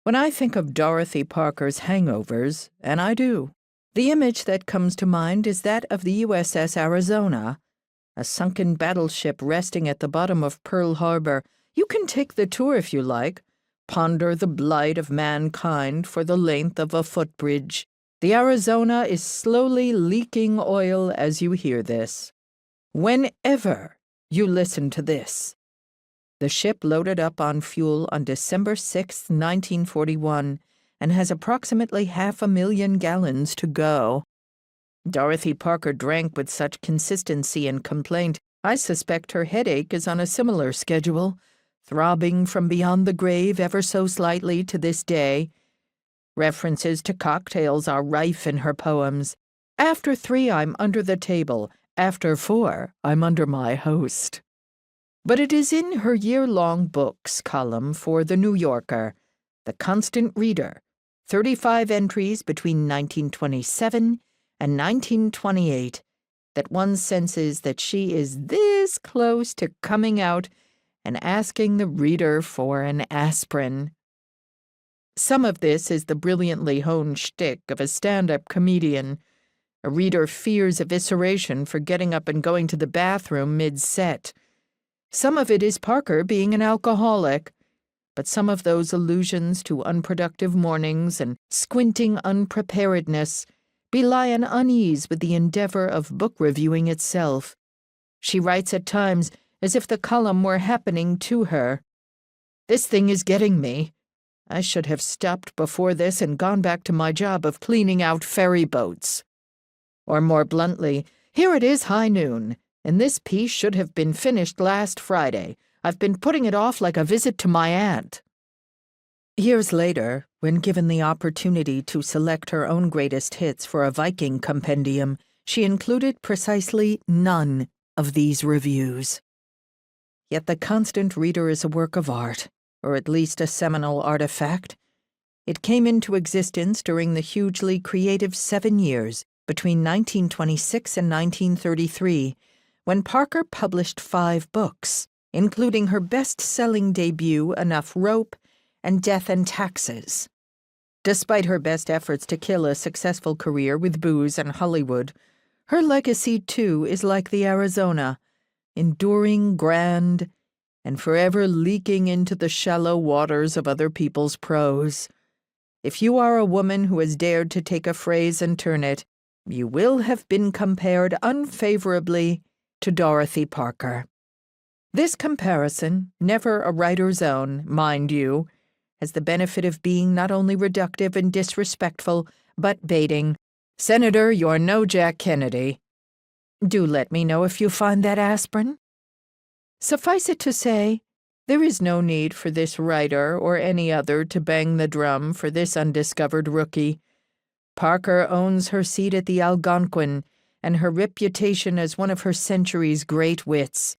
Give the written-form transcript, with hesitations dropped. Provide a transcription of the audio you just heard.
When I think of Dorothy Parker's hangovers, and I do, the image that comes to mind is that of the USS Arizona, a sunken battleship resting at the bottom of Pearl Harbor. You can take the tour if you like. Ponder the blight of mankind for the length of a footbridge. The Arizona is slowly leaking oil as you hear this. Whenever you listen to this. The ship loaded up on fuel on December 6, 1941, and has approximately 500,000 gallons to go. Dorothy Parker drank with such consistency and complaint, I suspect her headache is on a similar schedule, throbbing from beyond the grave ever so slightly to this day. References to cocktails are rife in her poems. After 3, I'm under the table. After 4, I'm under my host. But it is in her year-long books column for The New Yorker, the constant reader, 35 entries between 1927 and 1928, that one senses that she is this close to coming out and asking the reader for an aspirin. Some of this is the brilliantly honed shtick of a stand-up comedian. A reader fears evisceration for getting up and going to the bathroom mid-set. Some of it is Parker being an alcoholic, but some of those allusions to unproductive mornings and squinting unpreparedness belie an unease with the endeavor of book reviewing itself. She writes at times as if the column were happening to her. This thing is getting me. I should have stopped before this and gone back to my job of cleaning out ferry boats. Or more bluntly, here it is high noon, and this piece should have been finished last Friday. I've been putting it off like a visit to my aunt. Years later, when given the opportunity to select her own greatest hits for a Viking compendium, she included precisely none of these reviews. Yet the constant reader is a work of art, or at least a seminal artifact. It came into existence during the hugely creative 7 years between 1926 and 1933, when Parker published 5 books, including her best-selling debut, Enough Rope, and Death and Taxes. Despite her best efforts to kill a successful career with booze and Hollywood, her legacy, too, is like the Arizona, enduring, grand, and forever leaking into the shallow waters of other people's prose. If you are a woman who has dared to take a phrase and turn it, you will have been compared unfavorably to Dorothy Parker. This comparison, never a writer's own, mind you, has the benefit of being not only reductive and disrespectful, but baiting. Senator, you're no Jack Kennedy. Do let me know if you find that aspirin. Suffice it to say, there is no need for this writer or any other to bang the drum for this undiscovered rookie. Parker owns her seat at the Algonquin and her reputation as one of her century's great wits.